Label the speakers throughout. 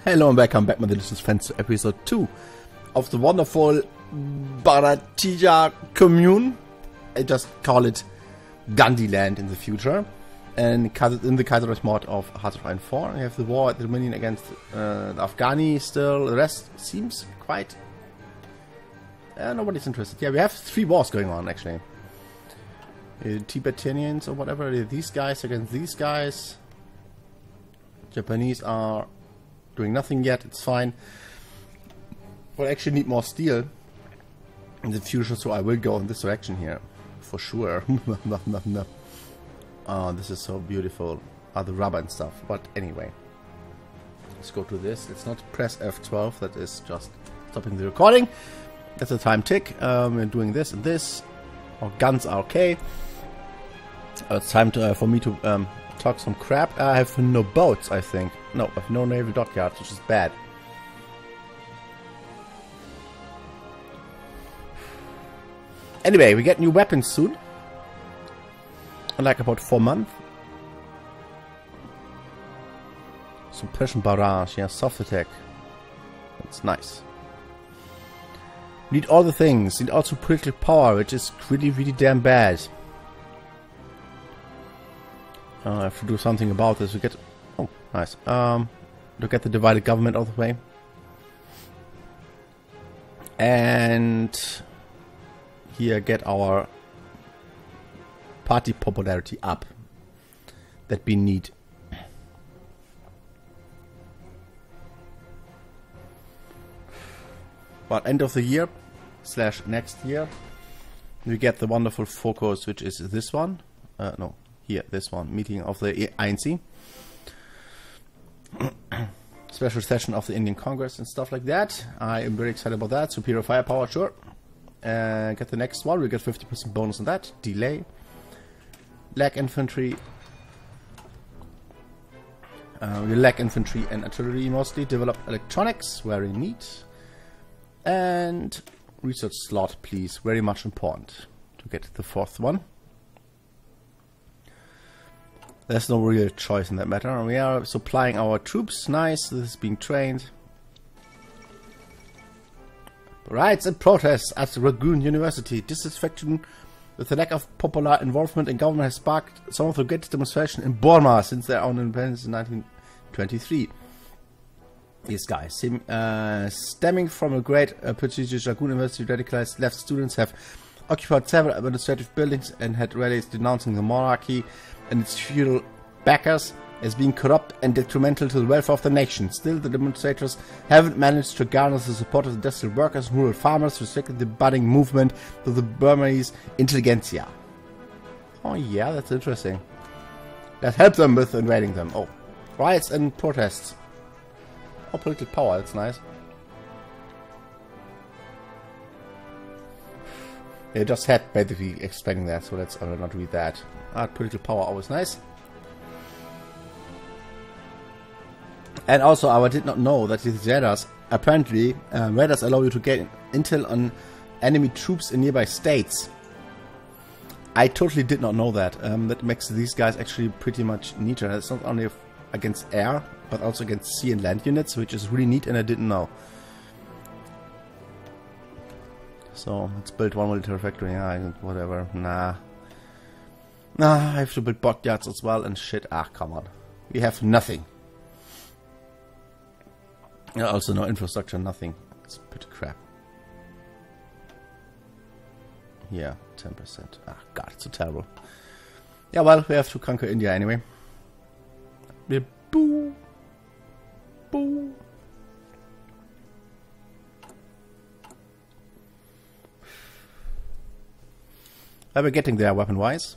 Speaker 1: Hello and welcome back, my delicious friends, to episode 2 of the wonderful Bharatija commune. I just call it Gandhi land in the future. And in the Kaiserreich mod of HoI4, we have the war at the Dominion against the Afghani still. The rest seems quite... nobody's interested. Yeah, we have 3 wars going on, actually. Tibetanians or whatever, these guys against these guys. Japanese are doing nothing yet, it's fine. We'll actually need more steel in the future, so I will go in this direction here. For sure. Oh, this is so beautiful. The rubber and stuff. But anyway. Let's go to this. Let's not press F12, that is just stopping the recording. That's a time tick. We're doing this and this. Our guns are okay. It's time to, for me to talk some crap. I have no boats, I think. No, I have no naval dockyards, which is bad. Anyway, we get new weapons soon. In like about 4 months. Suppression barrage, yeah, soft attack. That's nice. Need all the things. Need also political power, which is really, really damn bad. I have to do something about this. We get... Oh, nice. To get the divided government out of the way. And... here, get our... party popularity up. That we need. But end of the year / next year, we get the wonderful focus, which is this one. No, here, this one. Meeting of the INC. Special session of the Indian Congress and stuff like that. I am very excited about that. Superior firepower, sure. Get the next one. We get 50% bonus on that. Delay. Lack infantry. We lack infantry and artillery mostly. Develop electronics. Very neat. And research slot, please. Very much important to get the 4th one. There's no real choice in that matter. We are supplying our troops. Nice. This is being trained. Riots and protests at Rangoon University. Dissatisfaction with the lack of popular involvement in government has sparked some of the greatest demonstrations in Burma since their own independence in 1923. These guys, stemming from a great prestigious Rangoon University, radicalized left students have occupied several administrative buildings and had rallies denouncing the monarchy and its feudal backers as being corrupt and detrimental to the welfare of the nation. Still, the demonstrators haven't managed to garner the support of industrial workers and rural farmers, restricting the budding movement to the Burmese intelligentsia. Oh yeah, that's interesting. That helped them with invading them. Oh, riots and protests. Oh, political power, that's nice. They just had basically explaining that, so let's not read that. Political power, always nice. And also, I did not know that these radars, apparently, radars allow you to get intel on enemy troops in nearby states. I totally did not know that. That makes these guys actually pretty much neater. It's not only against air, but also against sea and land units, which is really neat, and I didn't know. So, let's build one military factory. Yeah, whatever. Nah, I have to build dockyards as well, and shit. Ah, come on. We have nothing. Also no infrastructure, nothing. It's a bit of crap. Yeah, 10%. Ah, God, it's so terrible. Yeah, well, we have to conquer India anyway. Boo! Boo! We're getting there weapon-wise.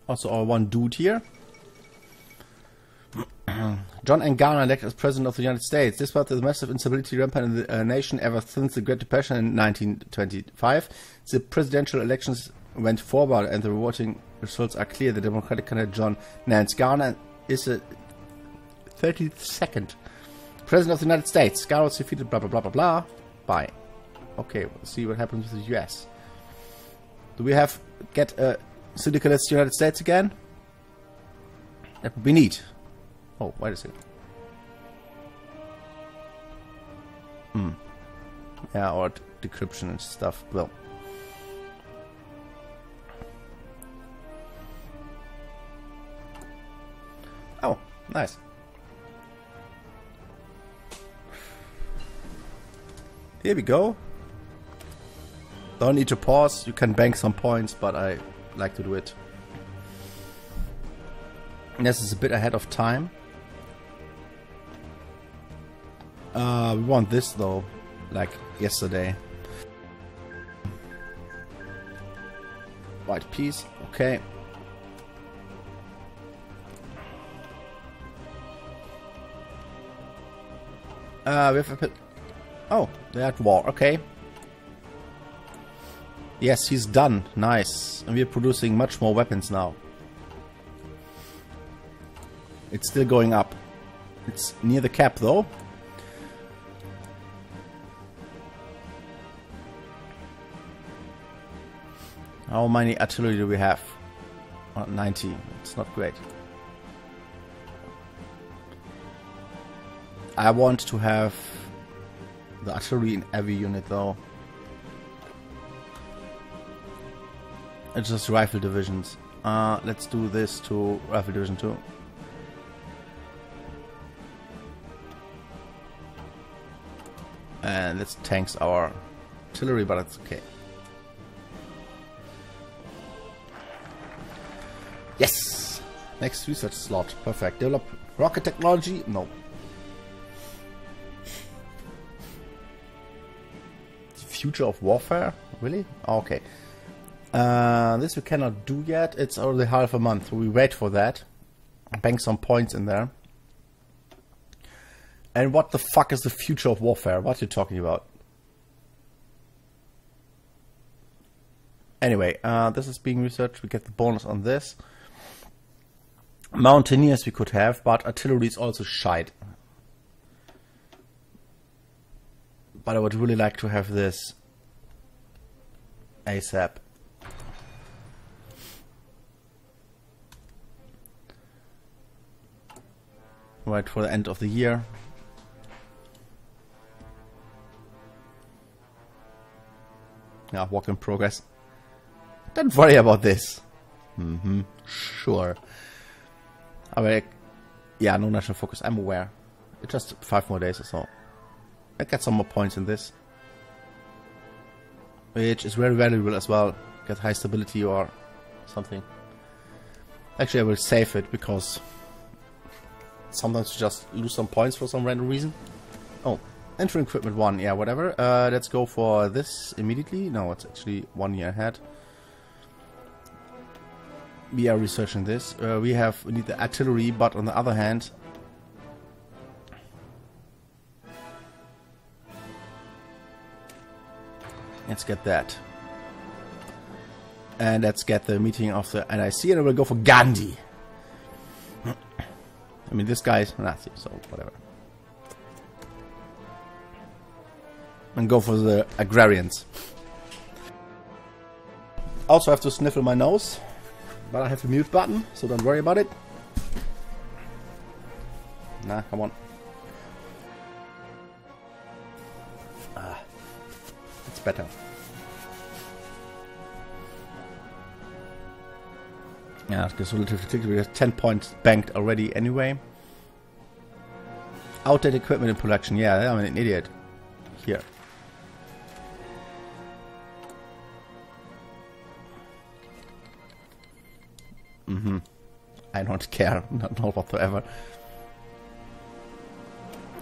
Speaker 1: Also our one dude here. John N. Garner elected as President of the United States. Despite the massive instability rampant in the nation ever since the Great Depression in 1925, the presidential elections went forward and the voting results are clear. The Democratic candidate John Nance Garner is the 32nd President of the United States. Garner was defeated, blah blah blah blah blah. Bye. Okay, we'll see what happens with the US. Do we have get a syndicalist United States again? That would be neat. Oh, wait a second. Yeah, or decryption and stuff. Well. Oh, nice. Here we go. Don't need to pause. You can bank some points, but I like to do it. This is a bit ahead of time. We want this though, like yesterday. White piece, okay. We have a bit. Oh, they're at war, okay. Yes, he's done. Nice. And we're producing much more weapons now. It's still going up. It's near the cap though. How many artillery do we have? 90. It's not great. I want to have the artillery in every unit though. It's just rifle divisions. Let's do this to rifle division 2. And this tanks our artillery, but it's okay. Yes! Next research slot. Perfect. Develop rocket technology? No. Future of warfare? Really? Okay. This we cannot do yet. It's already half a month. We wait for that. Bank some points in there. And what the fuck is the future of warfare? What are you talking about? Anyway, this is being researched. We get the bonus on this. Mountaineers we could have, but artillery is also shite. But I would really like to have this ASAP. Right for the end of the year. Yeah, work in progress. Don't worry about this. Sure. Yeah, no national focus. I'm aware. It's just 5 more days or so. I get some more points in this, which is very valuable as well. Get high stability or something. Actually, I will save it because sometimes you just lose some points for some random reason. Oh, entering equipment 1. Yeah, whatever. Let's go for this immediately. No, it's actually 1 year ahead. We are researching this. We need the artillery, but on the other hand, let's get that. And let's get the meeting of the NIC, and we'll go for Gandhi. I mean, this guy is Nazi, so whatever. And go for the agrarians. Also have to sniffle my nose, but I have a mute button, so don't worry about it. Nah, come on. It's better. Yeah, it's relatively quick. We have 10 points banked already anyway. Outdated equipment in production. Yeah, I'm an idiot. Here. I don't care. Not whatsoever.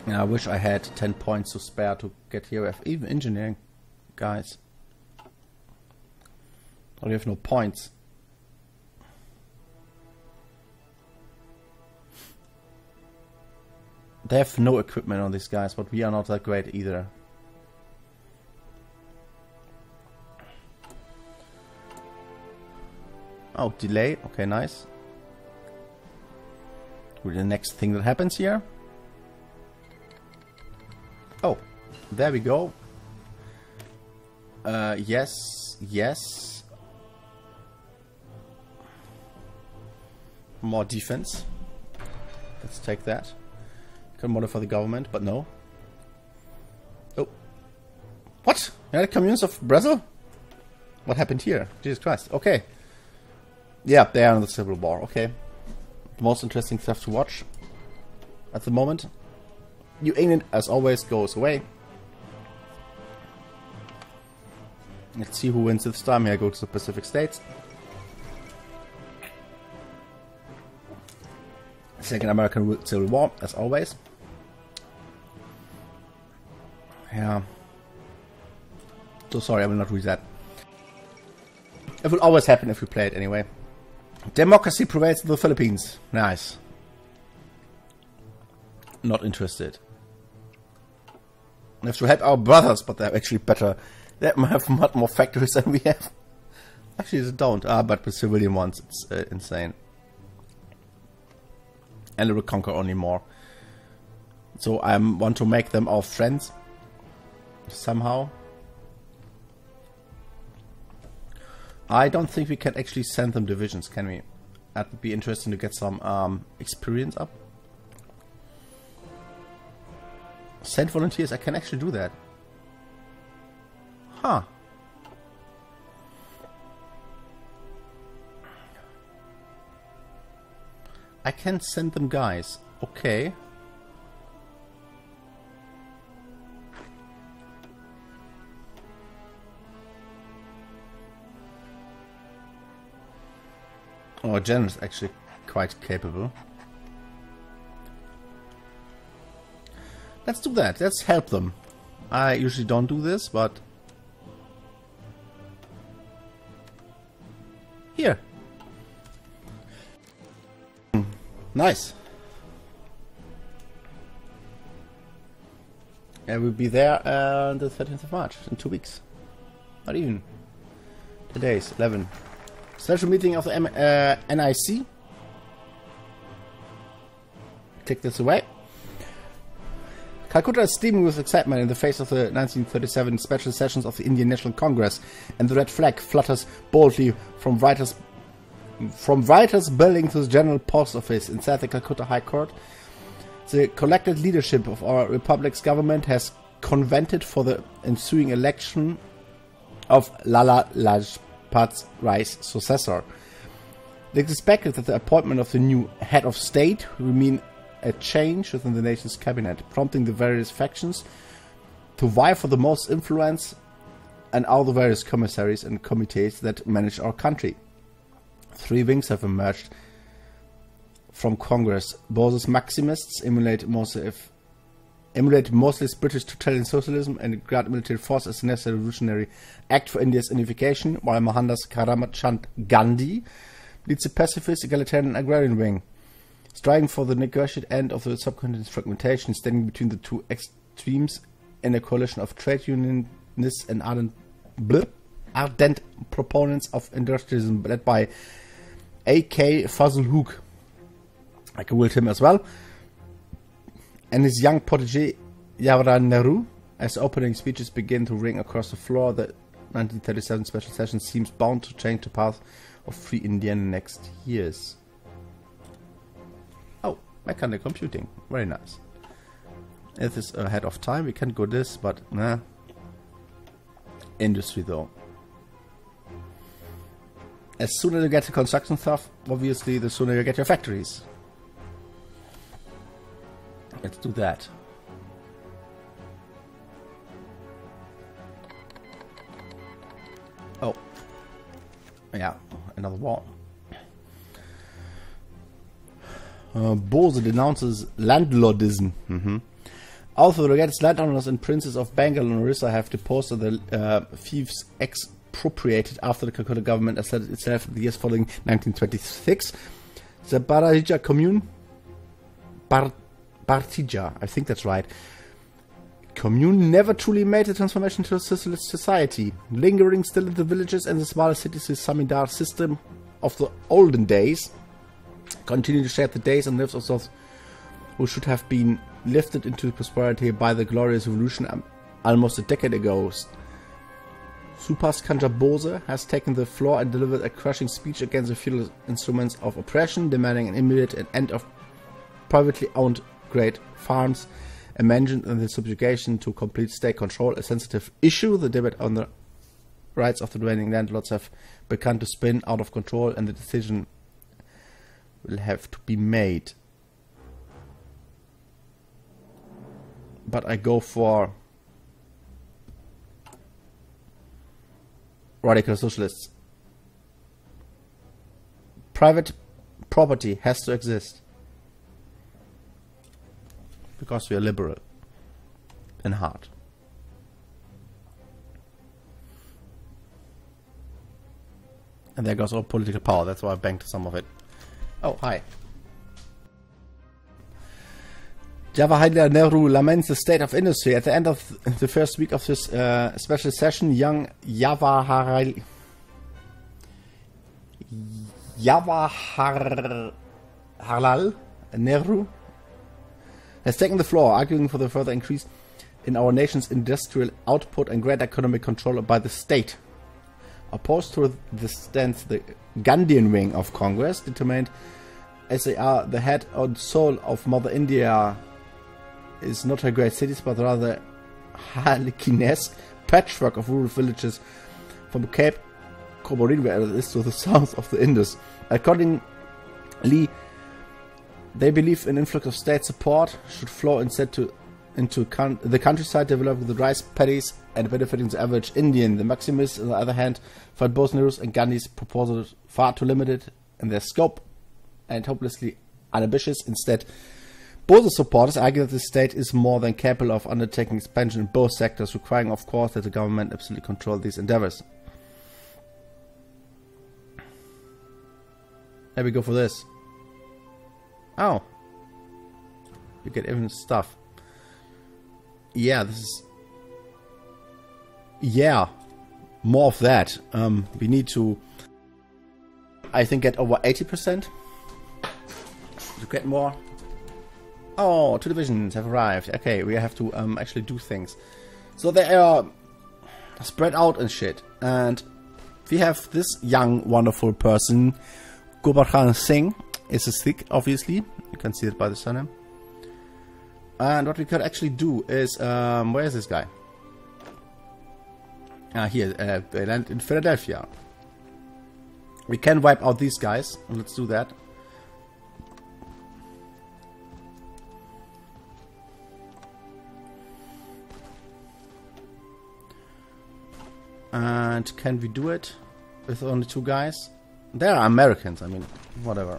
Speaker 1: Yeah, I wish I had 10 points to spare to get here. We have even engineering guys. But we have no points. They have no equipment on these guys, but we are not that great either. Oh, delay. Okay, nice. With the next thing that happens here. Oh, there we go. Yes, yes. More defense. Let's take that. Can modify the government, but no. Oh, What? United Communes of Brazil? What happened here? Jesus Christ. Okay. Yeah, they are in the Civil War. Okay. The most interesting stuff to watch at the moment. New England, as always, goes away. Let's see who wins this time. Here I go to the Pacific States. Second American Civil War, as always. Yeah. So sorry, I will not read that. It will always happen if we play it anyway. Democracy prevails in the Philippines. Nice. Not interested. We have to help our brothers, but they're actually better. They have much more factories than we have. Actually, they don't. But with civilian ones, it's insane. And they will conquer only more. So I want to make them our friends. Somehow. I don't think we can actually send them divisions, can we? That would be interesting to get some experience up. Send volunteers, I can actually do that. Huh. I can send them guys. Okay. Oh, Jen is actually quite capable. Let's do that. Let's help them. I usually don't do this, but... Here. Nice. I will be there on the 13th of March, in 2 weeks. Not even. Today's 11. Special meeting of the NIC. Take this away. Calcutta is steaming with excitement in the face of the 1937 special sessions of the Indian National Congress, and the red flag flutters boldly from writers' building to the General Post Office inside the Calcutta High Court. The collected leadership of our Republic's government has convened for the ensuing election of Lala Lajpat Rai's successor. It is expected that the appointment of the new head of state will mean a change within the nation's cabinet, prompting the various factions to vie for the most influence and all the various commissaries and committees that manage our country. 3 wings have emerged from Congress. Both Maximists emulate mostly British totalitarian socialism and regard military force as a necessary revolutionary act for India's unification, while Mohandas Karamchand Gandhi leads the pacifist, egalitarian and agrarian wing, striving for the negotiated end of the subcontinent's fragmentation, standing between the two extremes in a coalition of trade unionists and ardent proponents of industrialism, led by A.K. Fazlul Huq. I can wield him as well. And his young protege, Jawaharlal Nehru. As opening speeches begin to ring across the floor, the 1937 special session seems bound to change the path of free India in the next years. Oh, mechanical computing. Very nice. It is ahead of time. We can go this, but nah. Industry though. As soon as you get the construction stuff, obviously the sooner you get your factories. Let's do that. Oh. Yeah, another war. Bose denounces landlordism. Also, the Regatta's landowners and princes of Bengal and Orissa have deposed the fiefs expropriated after the Calcutta government asserted itself in the years following 1926. The Bharatija commune, Bhartija, I think that's right, commune never truly made the transformation to a socialist society, lingering still in the villages and the smaller cities. The Samindar system of the olden days continue to share the days and lives of those who should have been lifted into prosperity by the glorious revolution almost a decade ago. Subhas Chandra Bose has taken the floor and delivered a crushing speech against the feudal instruments of oppression, demanding an immediate end of privately owned great farms mentioned in the subjugation to complete state control, a sensitive issue. The debate on the rights of the remaining landlords have begun to spin out of control, and the decision will have to be made. But I go for radical socialists. Private property has to exist because we are liberal in heart. And there goes all political power. That's why I banked some of it. Oh, hi. Jawaharlal Nehru laments the state of industry. At the end of the first week of this special session, young Jawaharlal Nehru has taken the floor, arguing for the further increase in our nation's industrial output and greater economic control by the state. Opposed to this stands the Gandhian wing of Congress, determined as they are the head and soul of Mother India is not her great cities, but rather Harlequinesque patchwork of rural villages from Cape Comorin, where it is, to the south of the Indus. Accordingly, they believe an influx of state support should flow instead into the countryside, developing the rice paddies and benefiting the average Indian. The Maximists, on the other hand, find both Nehru's and Gandhi's proposals far too limited in their scope and hopelessly unambitious. Instead, both the supporters argue that the state is more than capable of undertaking expansion in both sectors, requiring, of course, that the government absolutely control these endeavors. There we go for this. Oh. You get even stuff. Yeah, this is... Yeah. More of that. We need to, I think, get over 80%. To get more. Oh, 2 divisions have arrived. Okay, we have to actually do things. So they are spread out and shit. And we have this young, wonderful person. Gobardhan Singh is a Sikh, obviously. You can see it by the surname. And what we could actually do is... where is this guy? Here. They land in Philadelphia. We can wipe out these guys. Let's do that. And can we do it with only 2 guys? They are Americans, I mean, whatever.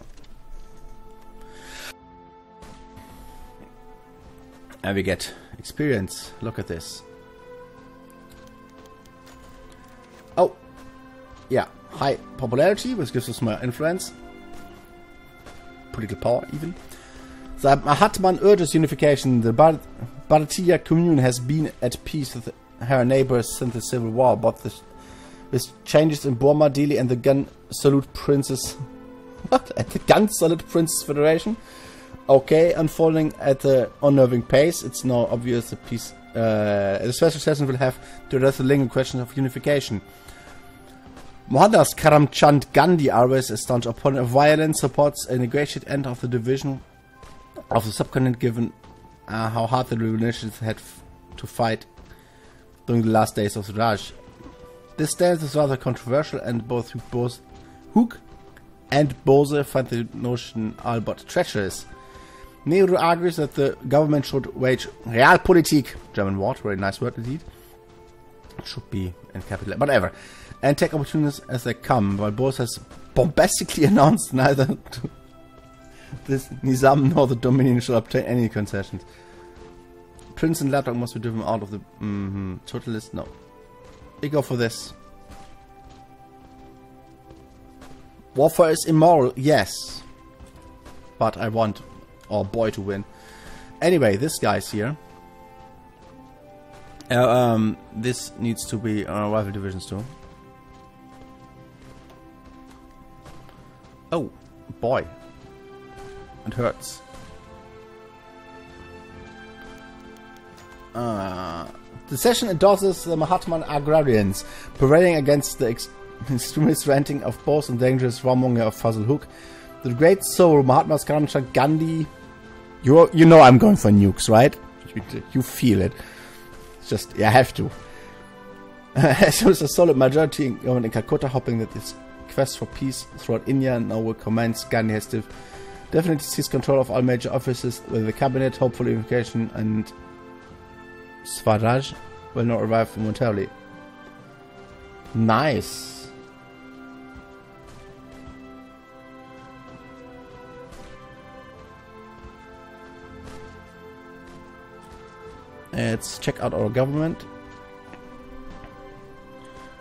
Speaker 1: And we get experience. Look at this. Oh, yeah, high popularity, which gives us more influence. Political power, even. The Mahatma urges unification. The Bharatiya commune has been at peace with her neighbors since the Civil War, but with changes in Burma, Delhi, and the Gun Salute Princes. What? At the Gun Salute Princes Federation? Okay, unfolding at an unnerving pace. It's now obvious the peace. The special session will have to address the lingering question of unification. Mohandas Karamchand Gandhi, always a staunch opponent of violence, supports a negotiated end of the division of the subcontinent, given how hard the revolutionaries had to fight during the last days of the Raj. This stance is rather controversial, and both Hooke and Bose find the notion all but treacherous. Nehru argues that the government should wage Realpolitik, German word, very nice word indeed, should be in capital, whatever, and take opportunities as they come, while Bose has bombastically announced neither this Nizam nor the Dominion shall obtain any concessions. Prince and Ladakh must be driven out of the totalist. No. We go for this. Warfare is immoral, yes. But I want our boy to win. Anyway, this guy's here. This needs to be rival divisions too. Oh, boy. It hurts. The session endorses the Mahatman agrarians, prevailing against the extremist ranting of both and dangerous warmonger of Fazl Hooke. The great soul Mahatma Karamchand Gandhi. You know I'm going for nukes, right? You feel it. It's just, you have to. As soon as a solid majority in government in Calcutta hoping that this quest for peace throughout India now will commence, Gandhi has to definitely seize control of all major offices with the cabinet, hopefully unification and Swaraj will not arrive momentarily. Nice. Let's check out our government.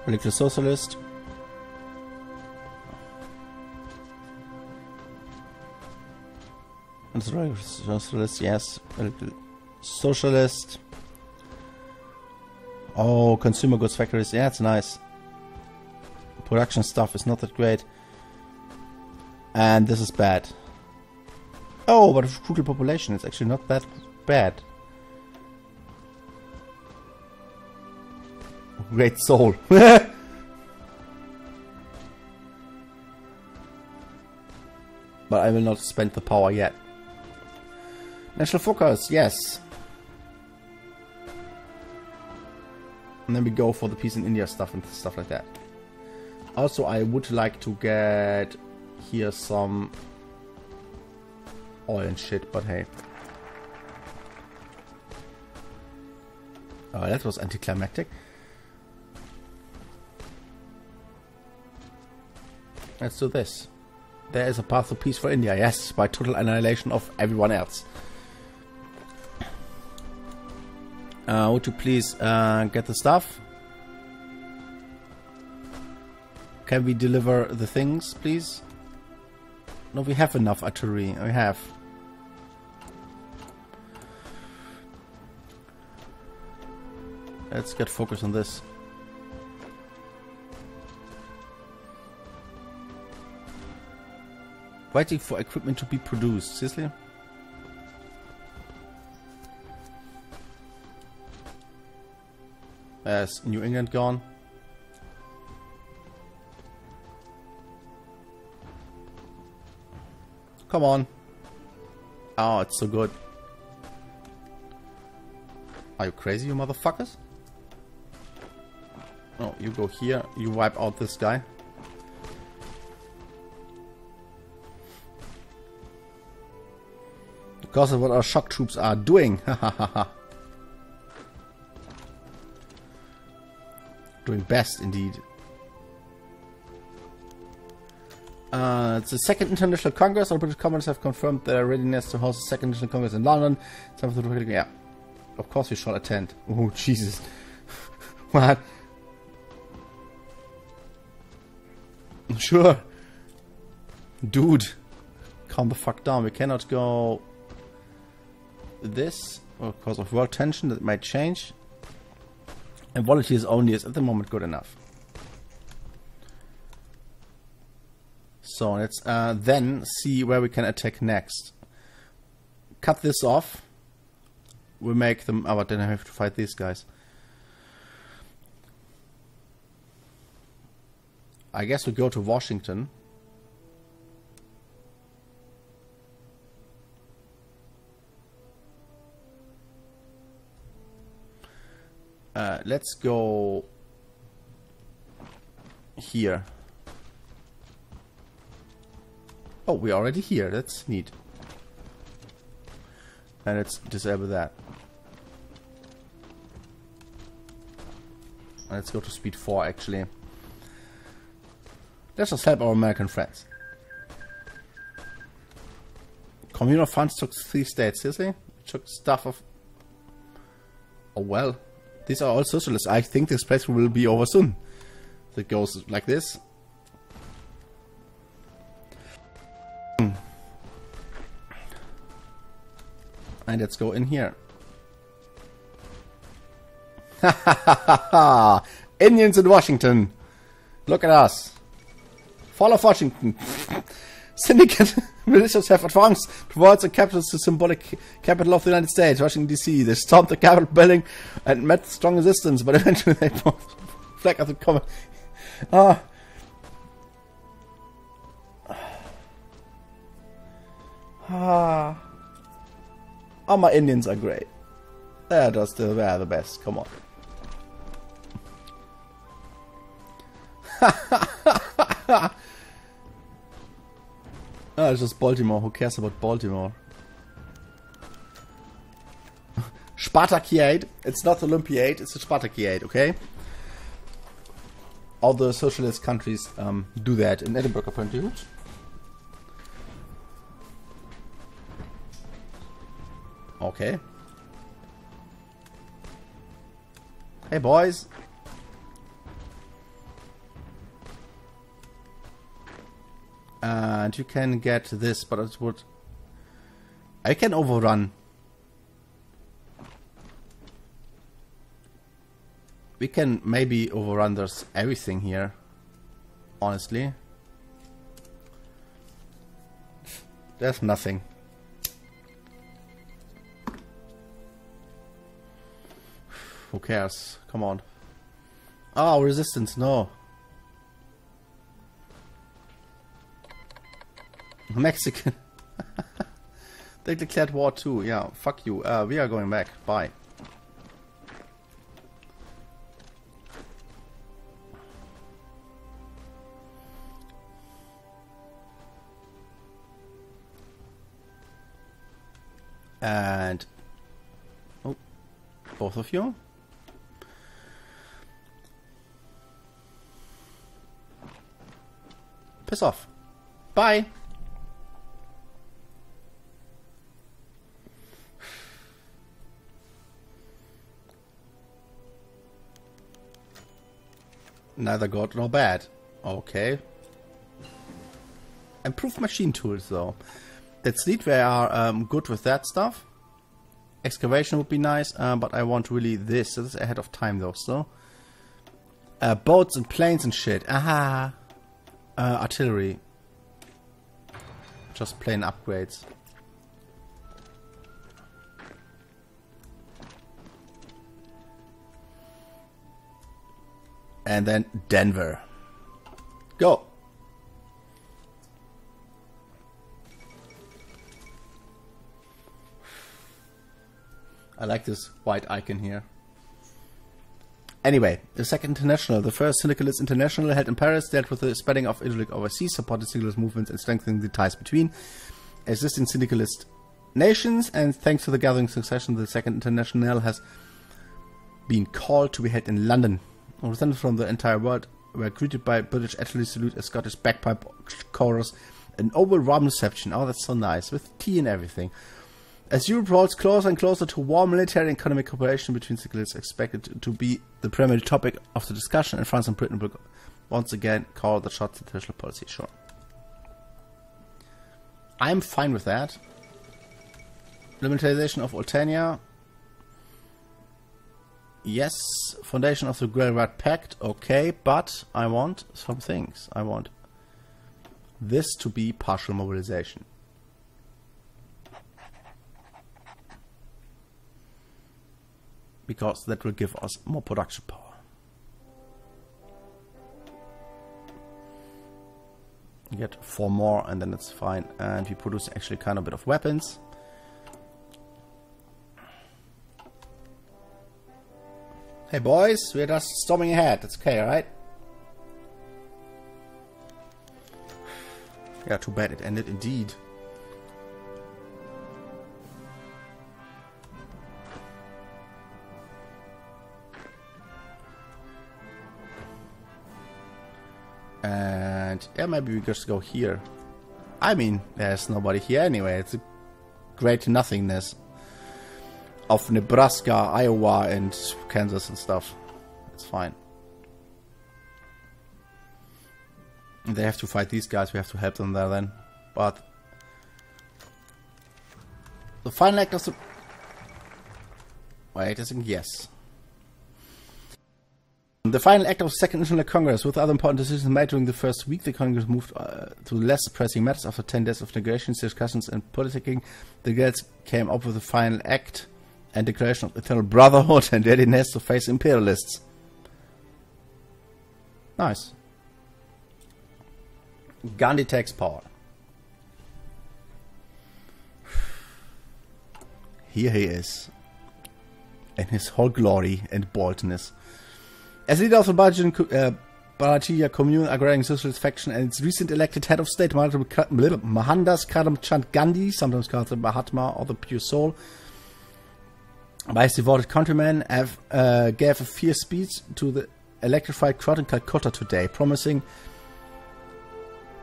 Speaker 1: Political socialist. Socialist, yes. Political socialist. Oh, consumer goods factories. Yeah, it's nice. Production stuff is not that great. And this is bad. Oh, but a brutal population. It's actually not that bad. Great soul. But I will not spend the power yet. National focus, yes. And then we go for the peace in India stuff and stuff like that. Also, I would like to get here some oil and shit, but hey. Oh, that was anticlimactic. Let's do this. There is a path to peace for India, yes, by total annihilation of everyone else. Would you please get the stuff? Can we deliver the things, please? No, we have enough artillery. We have. Let's get focused on this. Waiting for equipment to be produced. Seriously? There's New England gone. Come on. Oh, it's so good. Are you crazy, you motherfuckers? Oh, you go here. You wipe out this guy. Because of what our shock troops are doing. Doing best, indeed. It's the Second International Congress. All British Communists have confirmed their readiness to host the Second International Congress in London. Yeah, of course we shall attend. Oh, Jesus. What? Sure. Dude. Calm the fuck down. We cannot go this because of world tension. That might change. And volunteers only is at the moment good enough. So let's then see where we can attack next. Cut this off. We'll make them... Oh, but then I have to fight these guys. I guess we go to Washington. Let's go here. Oh, we're already here. That's neat. And let's disable that. Let's go to speed 4 actually. Let's just help our American friends. Communal funds took 3 states, seriously? Took stuff of... Oh well. These are all socialists. I think this place will be over soon. It goes like this. And let's go in here. Ha ha ha ha ha! Indians in Washington! Look at us! Fall of Washington! Syndicate militias have advanced towards the capital, the symbolic capital of the United States, Washington D.C. They stormed the Capitol building and met strong resistance, but eventually they both flag of the common. Ah. Ah. Oh, my Indians are great. They're the best. Come on. It's just Baltimore. Who cares about Baltimore? Spartakiade. It's not Olympiade. It's a Spartakiade. Okay. All the socialist countries do that in Edinburgh, apparently. Okay. Hey, boys. And you can get this, but it would... I can overrun. We can maybe overrun there's everything here. Honestly. There's nothing. Who cares? Come on. Oh, resistance, no. Mexican. They declared war too. Yeah, fuck you. We are going back. Bye. And... oh, both of you. Piss off. Bye. Neither good nor bad. Okay. Improved machine tools though. That's neat. They are good with that stuff. Excavation would be nice, but I want really this. This is ahead of time though, so. Boats and planes and shit. Aha. Artillery. Just plain upgrades. And then Denver. Go. I like this white icon here. Anyway, the Second International, the first Syndicalist International held in Paris, dealt with the spreading of ideology overseas, supported syndicalist movements and strengthening the ties between existing syndicalist nations, and thanks to the gathering succession, the Second International has been called to be held in London. Representatives from the entire world were greeted by British artillery salute, a Scottish bagpipe chorus, an overwhelming reception. Oh, that's so nice, with tea and everything. As Europe rolls closer and closer to war, military and economic cooperation between syndicalists expected to be the primary topic of the discussion, and France and Britain will once again call the shots at international policy. Sure. I'm fine with that. Militarization of Oltenia. Yes. Foundation of the Great Pact. Okay, but I want some things. I want this to be partial mobilization. Because that will give us more production power. You get 4 more and then it's fine. And we produce actually kind of a bit of weapons. Hey boys, we're just storming ahead. That's okay, right? Yeah, too bad it ended indeed. And yeah, maybe we just go here. I mean, there's nobody here anyway. It's a great nothingness of Nebraska, Iowa, and Kansas and stuff. It's fine. They have to fight these guys. We have to help them there then. But the final act of the... wait a second. Yes. The final act of the Second International Congress, with other important decisions made during the first week, the Congress moved to less pressing matters. After 10 days of negotiations, discussions, and politicking, the delegates came up with the final act and declaration of eternal brotherhood and readiness to face imperialists. Nice. Gandhi takes power. Here he is. his whole glory and boldness. As leader of the Bharatiya Communal Agrarian Socialist faction and its recent elected head of state, Mohandas Karamchand Gandhi, sometimes called the Mahatma or the Pure Soul, by his devoted countrymen, gave a fierce speech to the electrified crowd in Calcutta today, promising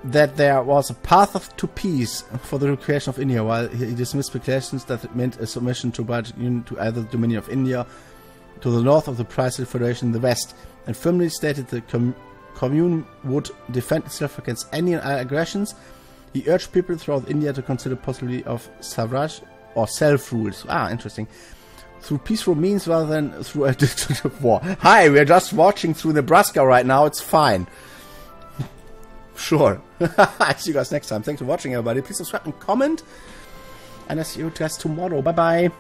Speaker 1: that there was a path to peace for the recreation of India, while he dismissed speculations that it meant a submission to either the Dominion of India to the north of the Priestly Federation in the west, and firmly stated the commune would defend itself against any aggressions. He urged people throughout India to consider possibility of Swaraj or self-rule. Ah, interesting. Through peaceful means rather than through a destructive war. Hi, we're just watching through Nebraska right now, it's fine. Sure. I'll see you guys next time. Thanks for watching, everybody. Please subscribe and comment. And I'll see you guys tomorrow. Bye-bye.